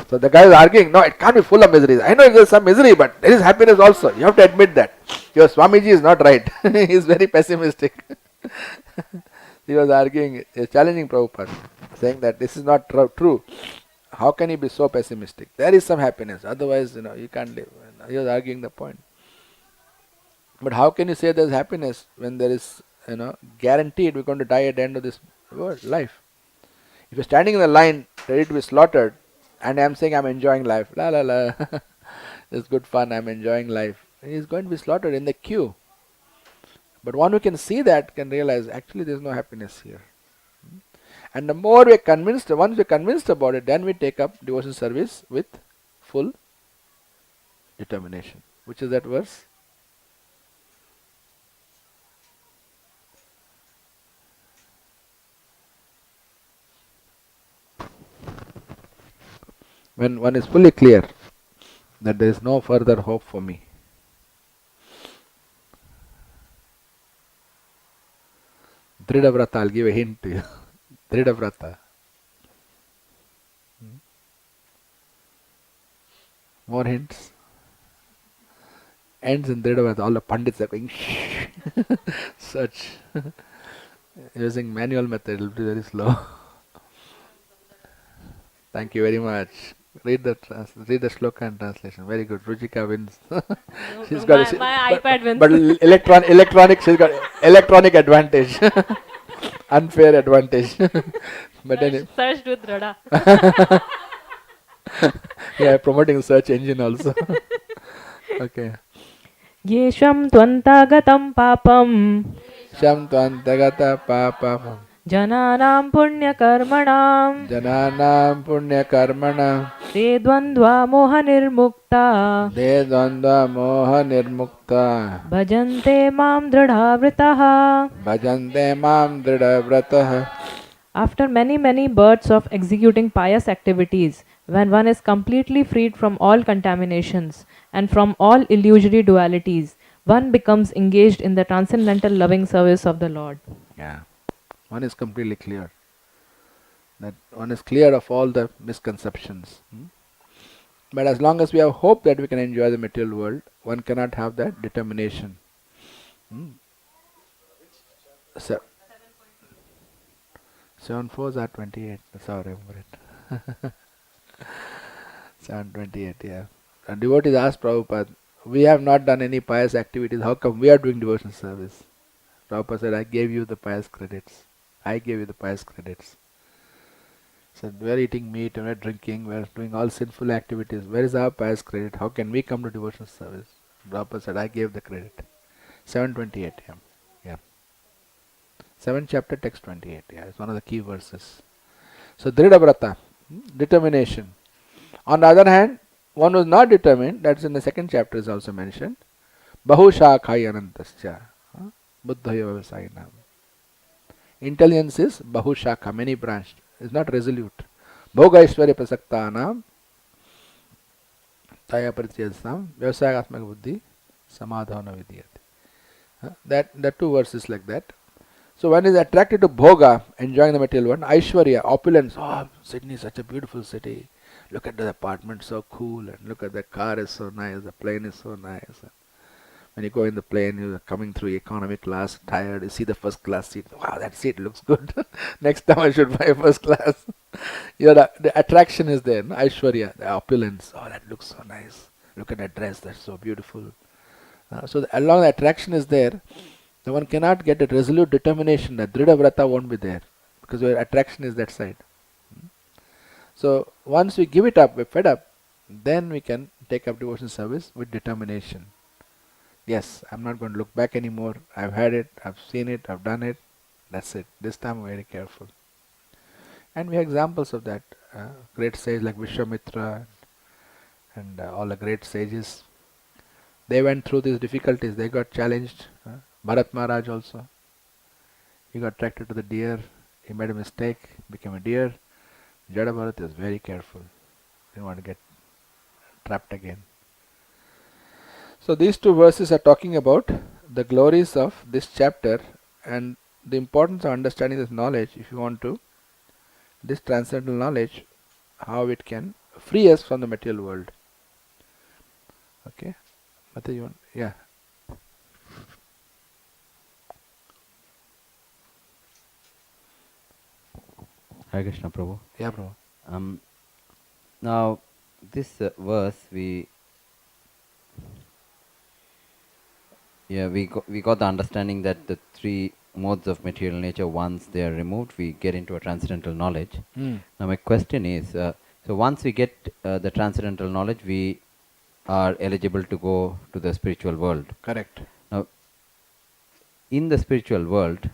So the guy is arguing, no, it can't be full of miseries. I know there's some misery, but there is happiness also. You have to admit that. Your Swamiji is not right. He is very pessimistic. He was arguing, challenging Prabhupada, saying that this is not true. How can he be so pessimistic? There is some happiness. Otherwise, you can't live. He was arguing the point. But how can you say there's happiness when there is, guaranteed we're going to die at the end of this life? If you're standing in the line ready to be slaughtered, and I'm saying I'm enjoying life, la la la, it's good fun, I'm enjoying life, he's going to be slaughtered in the queue. But one who can see that can realize actually there's no happiness here. And the more we're convinced, once we're convinced about it, then we take up devotion service with full determination. Which is that verse? When one is fully clear that there is no further hope for me. Dridhavrata, I'll give a hint to you. Dridhavrata. More hints? Ends in Dridhavrata. All the Pandits are going search. Using manual method, it will be very slow. Thank you very much. Read the shloka and translation. Very good. Ruchika wins. She's got my iPad wins. But electronic. She's got electronic advantage. Unfair advantage. But anyway, Searched with Radha. yeah, promoting search engine also. Okay. Yesham tvantagatam papam Sham tvantagata papam jananam punyakarmanam jananam punya karmana te dvandva moha nirmukta de dvandva moha nirmukta bhajante mam dridhavritah. bhajante mam dridhavratah. After many births of executing pious activities, when one is completely freed from all contaminations and from all illusory dualities, one becomes engaged in the transcendental loving service of the Lord. Yeah. One is completely clear. That one is clear of all the misconceptions. But as long as we have hope that we can enjoy the material world, one cannot have that determination. 7.4 are 28. That's how I remember it. 728, yeah. And devotees asked Prabhupada, we have not done any pious activities. How come we are doing devotional service? Prabhupada said, I gave you the pious credits. I gave you the pious credits. Said, we are eating meat, we are drinking, we are doing all sinful activities. Where is our pious credit? How can we come to devotional service? Prabhupada said, I gave the credit. 728, yeah. 7th chapter, text 28, yeah. It's one of the key verses. So, Dridhavrata, determination. On the other hand, one who is not determined, that's in the 2nd chapter is also mentioned. Bahushakhai anantascha. Buddhaya vavasayinam. Intelligence is Bahushakha, many branched. It's not resolute. Bhoga Ishwarya Prasaktanam Taya Parityasam, Vyavasayatmaka Buddhi, Samadhana Vidhyate. That two verses like that. So one is attracted to bhoga, enjoying the material one. Aishwarya, opulence. Oh, Sydney is such a beautiful city. Look at the apartment, so cool, and look at the car is so nice. The plane is so nice. When you go in the plane, you are coming through economy class, tired. You see the first class seat. Wow, that seat looks good. Next time I should buy first class. The attraction is there. No? Aishwarya, the opulence. Oh, that looks so nice. Look at that dress. That's so beautiful. Along the attraction is there. So one cannot get a resolute determination. That Dhrida Vrata won't be there because your attraction is that side. So once we give it up, we're fed up, then we can take up devotion service with determination. Yes, I'm not going to look back anymore. I've had it, I've seen it, I've done it. That's it. This time I'm very careful. And we have examples of that. Great sages like Vishwamitra and all the great sages. They went through these difficulties. They got challenged. Bharat Maharaj also. He got attracted to the deer. He made a mistake, became a deer. Jada Bharat is very careful. Didn't want to get trapped again. So these two verses are talking about the glories of this chapter and the importance of understanding this knowledge, if you want to, this transcendental knowledge, how it can free us from the material world. Okay? Mata, you want? Yeah. Hare Krishna Prabhu. Yeah, bro. Now, this verse we got the understanding that the three modes of material nature, once they are removed, we get into a transcendental knowledge. Now, my question is, so once we get the transcendental knowledge, we are eligible to go to the spiritual world. Correct. Now, in the spiritual world,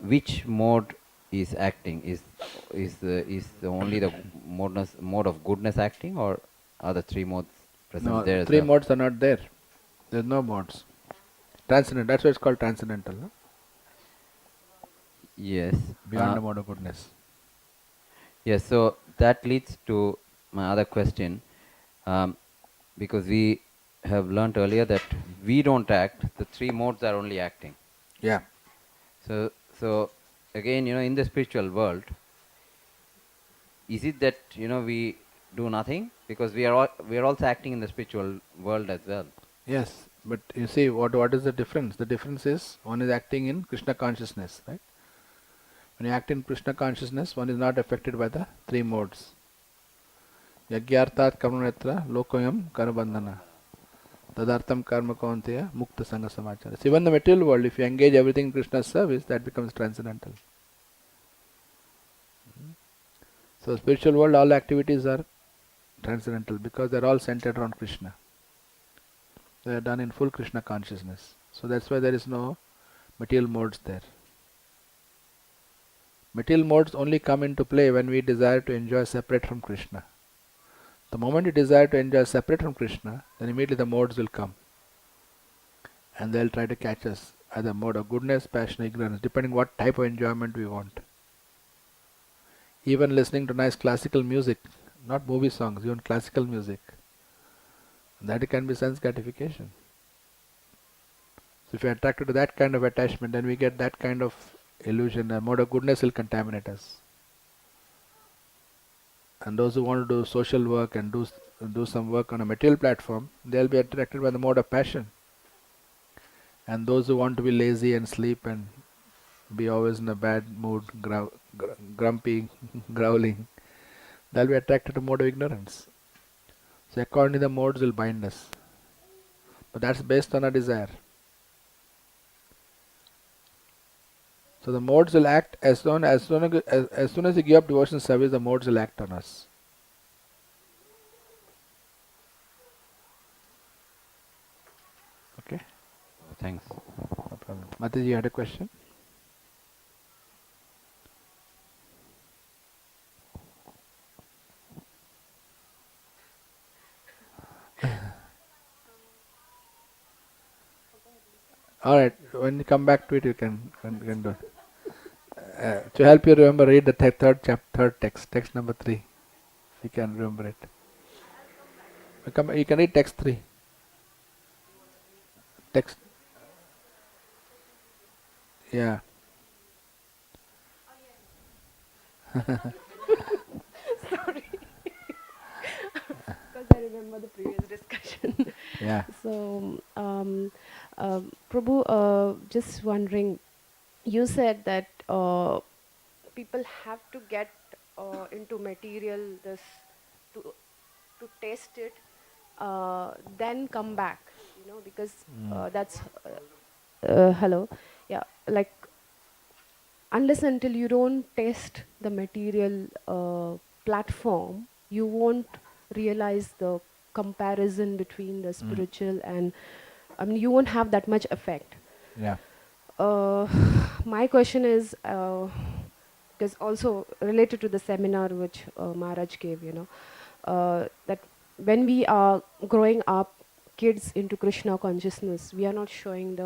which mode is acting? Is only the mode of goodness acting, or are the three modes present No, there? three modes are not there. There's no modes. Transcendental. That's why it's called transcendental. No? Yes. Beyond the mode of goodness. Yes. So that leads to my other question, because we have learnt earlier that we don't act; the three modes are only acting. Yeah. So again, in the spiritual world, is it that we do nothing because we are also acting in the spiritual world as well? Yes, but you see, what is the difference? The difference is one is acting in Krishna consciousness, right? When you act in Krishna consciousness, one is not affected by the three modes. Yagyartat karmanetra lokoyam karabandhana. Tadartam karma kaunteya mukta sangha samachara. So even the material world, if you engage everything in Krishna's service, that becomes transcendental. So spiritual world, all activities are transcendental because they are all centered around Krishna. They are done in full Krishna consciousness. So that's why there is no material modes there. Material modes only come into play when we desire to enjoy separate from Krishna. The moment you desire to enjoy separate from Krishna, then immediately the modes will come. And they'll try to catch us, either mode of goodness, passion, ignorance, depending what type of enjoyment we want. Even listening to nice classical music, not movie songs, even classical music, that can be sense gratification. So if you're attracted to that kind of attachment, then we get that kind of illusion. The mode of goodness will contaminate us. And those who want to do social work and do some work on a material platform, they'll be attracted by the mode of passion. And those who want to be lazy and sleep and be always in a bad mood, grumpy, growling, they'll be attracted to mode of ignorance. So accordingly the modes will bind us. But that's based on a desire. So the modes will act as soon as you give up devotion service, the modes will act on us. Okay? Thanks. No problem. Mataji, you had a question? Alright, when you come back to it, you can do it. To help you remember, read the third text number 3. If you can remember it. You can read text 3. Text. Yeah. Sorry. Because I remember the previous discussion. Yeah. So, Prabhu, just wondering, you said that people have to get into material this to to test it, then come back, because that's hello, yeah, like unless until you don't test the material platform, you won't realize the comparison between the spiritual and, I mean, you won't have that much effect. Yeah. Uh, my question is, because also related to the seminar which Maharaj gave, that when we are growing up, kids into Krishna consciousness, we are not showing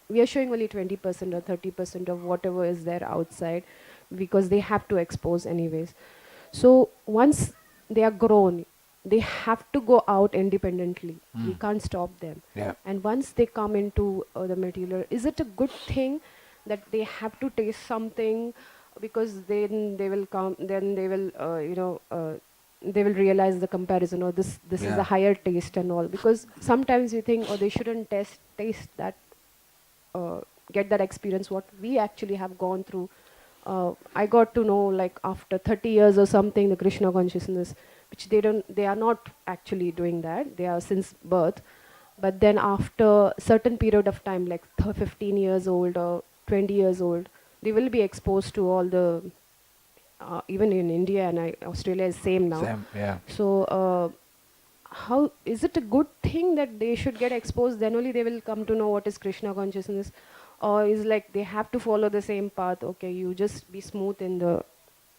we are showing only 20% or 30% of whatever is there outside, because they have to expose anyways. So once they are grown, they have to go out independently. We can't stop them. Yeah. And once they come into the material, is it a good thing that they have to taste something, because then they will come, then they will, they will realize the comparison, or this is Yeah. a higher taste and all. Because sometimes we think, oh, they shouldn't taste that, get that experience what we actually have gone through. I got to know like after 30 years or something the Krishna consciousness, which they are not actually doing that. They are since birth. But then after certain period of time, like 15 years old or 20 years old, they will be exposed to all the, even in India and Australia is same now. Same. Yeah. So how is it a good thing that they should get exposed, then only they will come to know what is Krishna consciousness? Or is like they have to follow the same path? Okay, you just be smooth in the,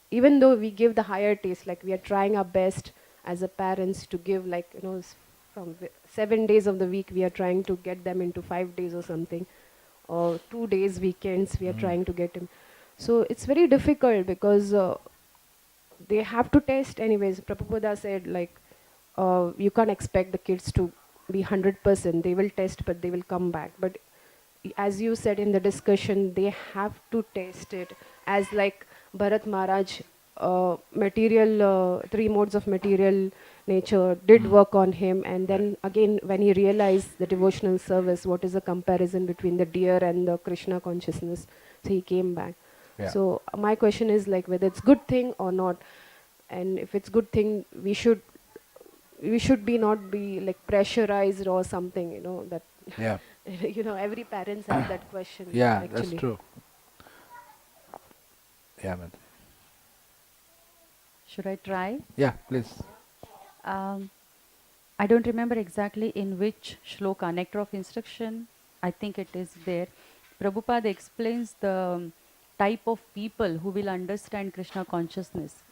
even though we give the higher taste, like we are trying our best as a parents to give, like, from 7 days of the week we are trying to get them into 5 days or something, or 2 days weekends we are trying to get him. So it's very difficult because they have to test anyways. Prabhupada said like, you can't expect the kids to be 100%. They will test, but they will come back. But as you said in the discussion, they have to test it. As like Bharat Maharaj, three modes of material nature did work on him. And then again, when he realized the devotional service, what is the comparison between the deer and the Krishna consciousness? So he came back. Yeah. So my question is like whether it's good thing or not. And if it's good thing, we should be not be like pressurized or something, that Yeah. every parents have that question. Yeah. actually. That's true. Yeah, man. Should I try? Yeah, please. I don't remember exactly in which shloka, Nectar of Instruction, I think it is there. Prabhupada explains the type of people who will understand Krishna consciousness.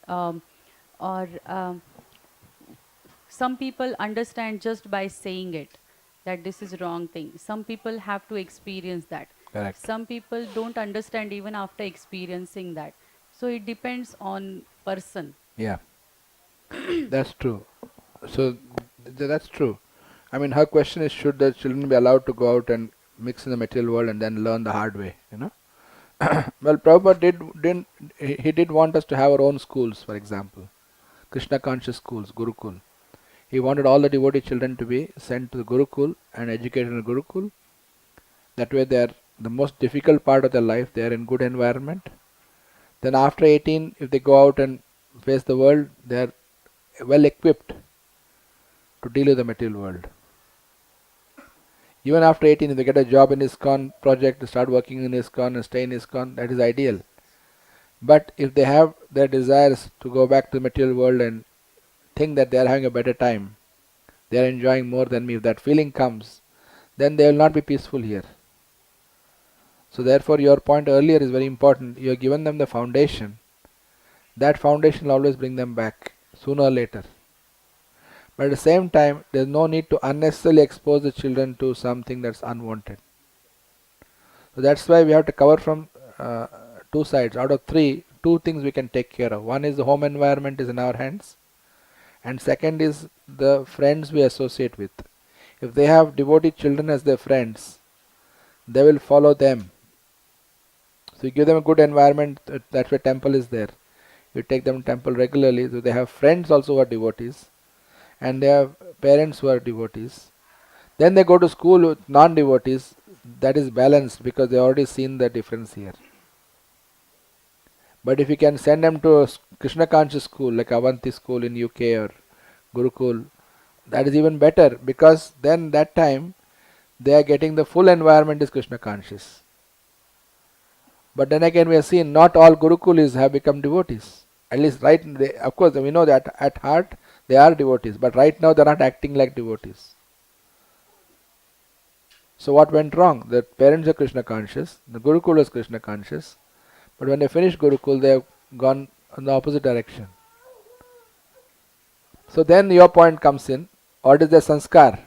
Some people understand just by saying it, that this is wrong thing. Some people have to experience that. Correct. Some people don't understand even after experiencing that. So it depends on person. Yeah. That's true. So that's true. I mean, her question is, should the children be allowed to go out and mix in the material world and then learn the hard way? Well, Prabhupada did want us to have our own schools, for example, Krishna conscious schools, Gurukul. He wanted all the devotee children to be sent to the Gurukul and educated in the Gurukul. That way they are the most difficult part of their life, they are in good environment. Then after 18, if they go out and face the world, they are well equipped to deal with the material world. Even after 18, if they get a job in ISKCON project, to start working in ISKCON and stay in ISKCON, that is ideal. But if they have their desires to go back to the material world and think that they are having a better time, they are enjoying more than me, if that feeling comes, then they will not be peaceful here. So therefore your point earlier is very important. You have given them the foundation. That foundation will always bring them back, sooner or later. But at the same time, there is no need to unnecessarily expose the children to something that's unwanted. So that's why we have to cover from two sides. Out of three, two things we can take care of. One is the home environment is in our hands. And second is the friends we associate with. If they have devotee children as their friends, they will follow them. So you give them a good environment, that's why temple is there. You take them to temple regularly, so they have friends also who are devotees, and they have parents who are devotees. Then they go to school with non-devotees. That is balanced because they already seen the difference here. But if you can send them to a Krishna conscious school like Avanti school in UK or Gurukul, that is even better because then that time they are getting the full environment is Krishna conscious. But then again we have seen not all Gurukulis have become devotees. At least of course we know that at heart they are devotees, but right now they are not acting like devotees. So what went wrong? The parents are Krishna conscious, the Gurukul is Krishna conscious, but when they finish Gurukul they have gone in the opposite direction. So then your point comes in, what is their sanskar?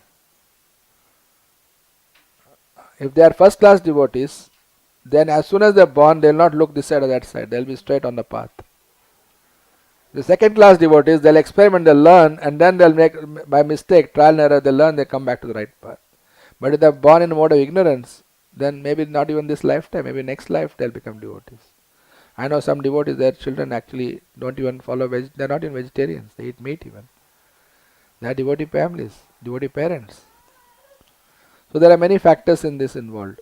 If they are first class devotees, then as soon as they are born, they will not look this side or that side, they will be straight on the path. The second class devotees, they will experiment, they will learn, and then they will make, by mistake, trial and error, they learn, they come back to the right path. But if they are born in a mode of ignorance, then maybe not even this lifetime, maybe next life they will become devotees. I know some devotees, their children actually don't even follow they are not even vegetarians, they eat meat even. They are devotee families, devotee parents. So there are many factors in this involved.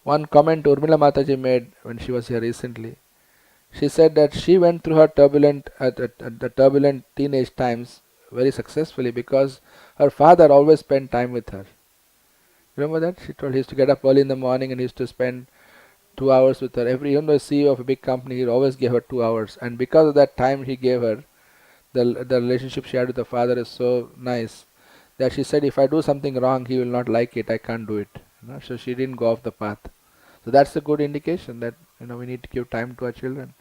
One comment Urmila Mataji made when she was here recently, she said that she went through her the turbulent teenage times very successfully because her father always spent time with her. Remember that? She told he used to get up early in the morning and he used to spend 2 hours with her. Even though CEO of a big company, he always gave her 2 hours. And because of that time he gave her, the relationship she had with the father is so nice that she said, if I do something wrong, he will not like it. I can't do it. So she didn't go off the path. So that's a good indication that we need to give time to our children,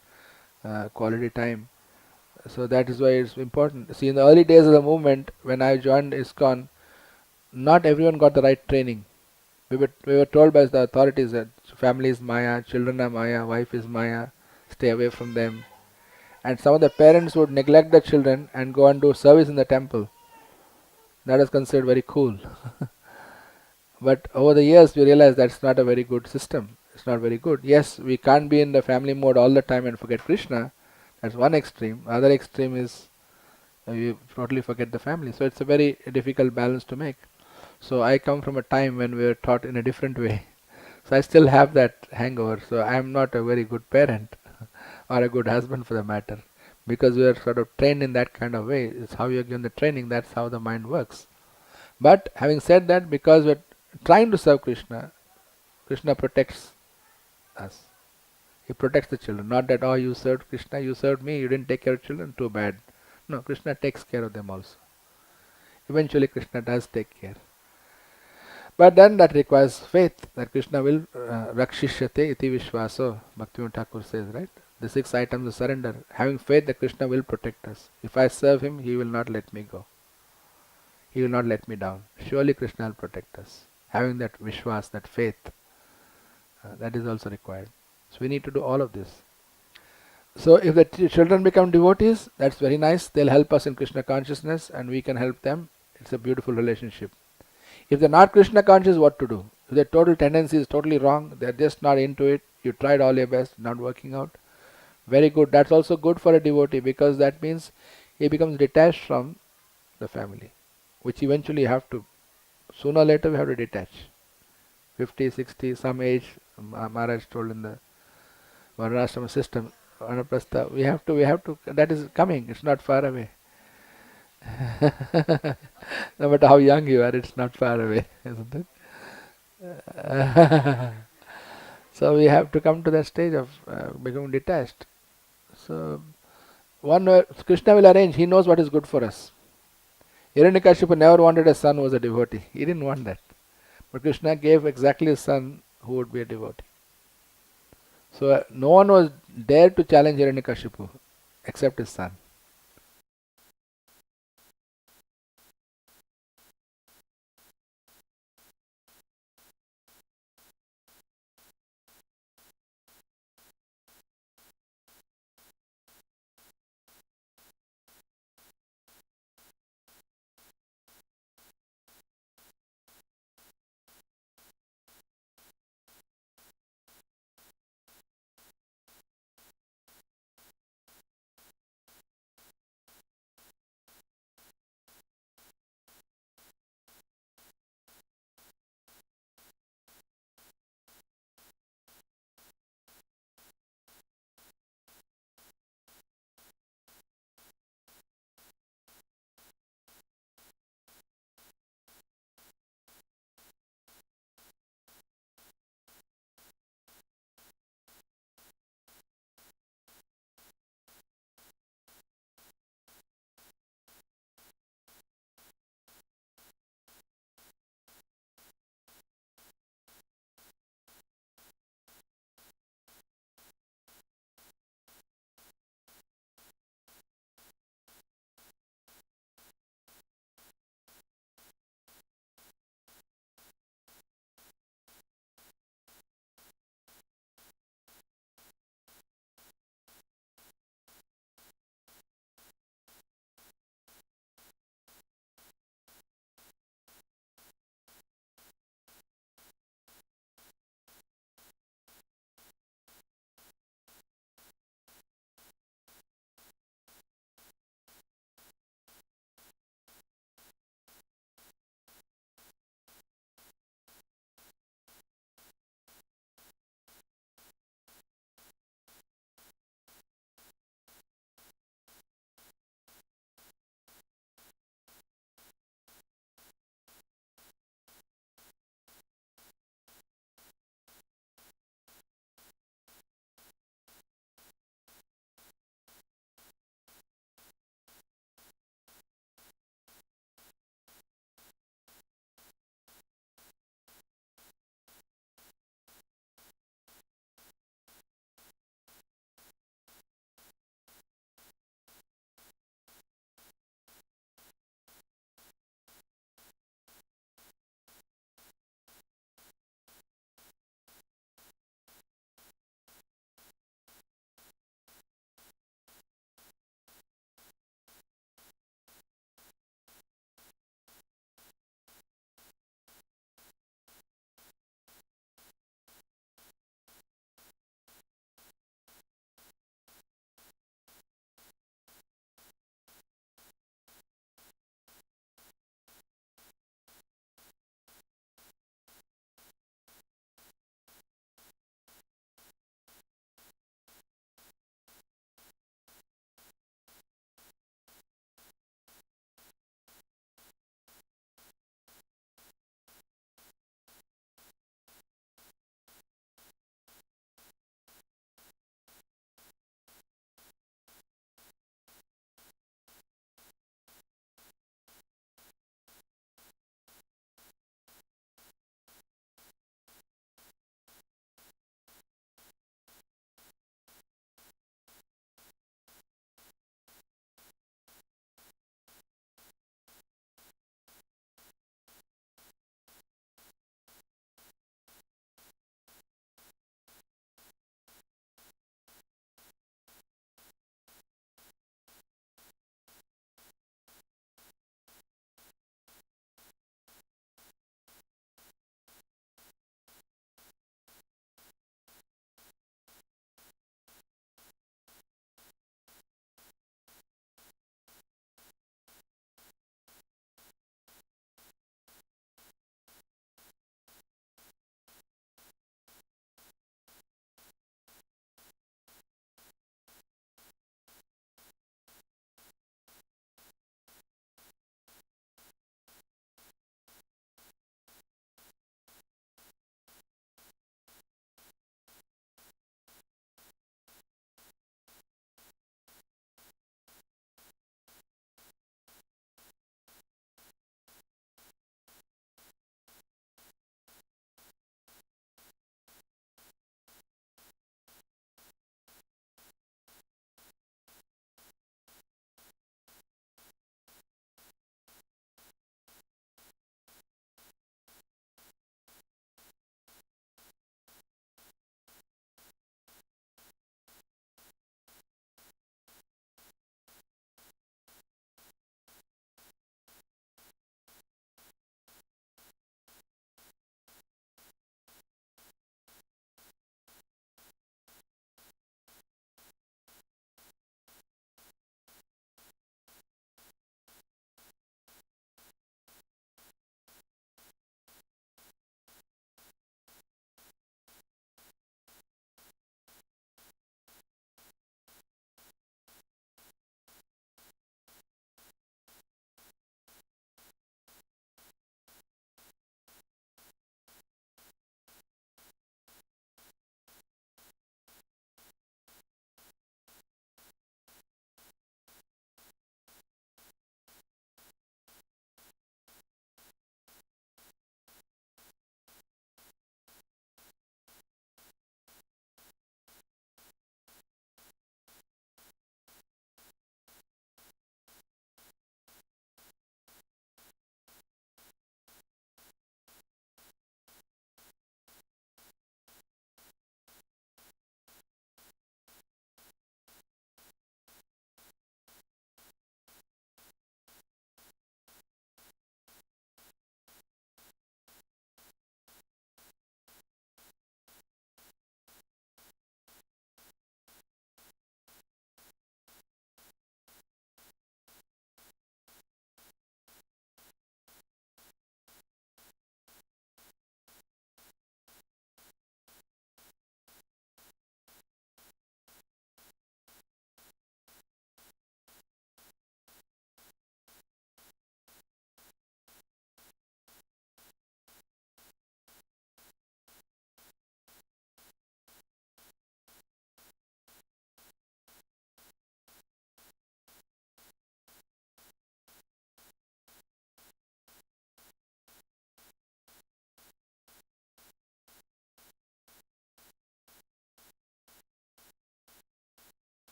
quality time. So that is why it's important. See, in the early days of the movement, when I joined ISKCON, not everyone got the right training. We were told by the authorities that family is Maya, children are Maya, wife is Maya, stay away from them. And some of the parents would neglect the children and go and do service in the temple. That is considered very cool. But over the years we realized that's not a very good system. It's not very good. Yes, we can't be in the family mode all the time and forget Krishna. That's one extreme. The other extreme is we totally forget the family. So it's a very difficult balance to make. So I come from a time when we were taught in a different way. So I still have that hangover. So I am not a very good parent or a good husband for the matter, because we are sort of trained in that kind of way. It's how you are given the training, that's how the mind works. But having said that, because we are trying to serve Krishna, Krishna protects us. He protects the children. Not that, oh, you served Krishna, you served me, you didn't take care of children, too bad. No, Krishna takes care of them also. Eventually Krishna does take care. But then that requires faith that Krishna will rakshishyate iti vishvaso, Bhaktivinoda Thakur says, right? The 6 items of surrender. Having faith that Krishna will protect us. If I serve him, he will not let me go. He will not let me down. Surely Krishna will protect us. Having that vishwas, that faith, that is also required. So we need to do all of this. So if the children become devotees, that's very nice. They'll help us in Krishna consciousness and we can help them. It's a beautiful relationship. If they're not Krishna conscious, what to do? If their total tendency is totally wrong, they're just not into it, you tried all your best, not working out, very good. That's also good for a devotee, because that means he becomes detached from the family, which eventually you have to. Sooner or later we have to detach. 50, 60, some age, Maharaj told in the Varnashrama system, Vanaprastha, we have to, that is coming, it's not far away. No matter how young you are, it's not far away, isn't it? So we have to come to that stage of becoming detached. So Krishna will arrange, he knows what is good for us. Hiranyakashipu never wanted a son who was a devotee. He didn't want that. But Krishna gave exactly a son who would be a devotee. So no one was dared to challenge Hiranyakashipu except his son.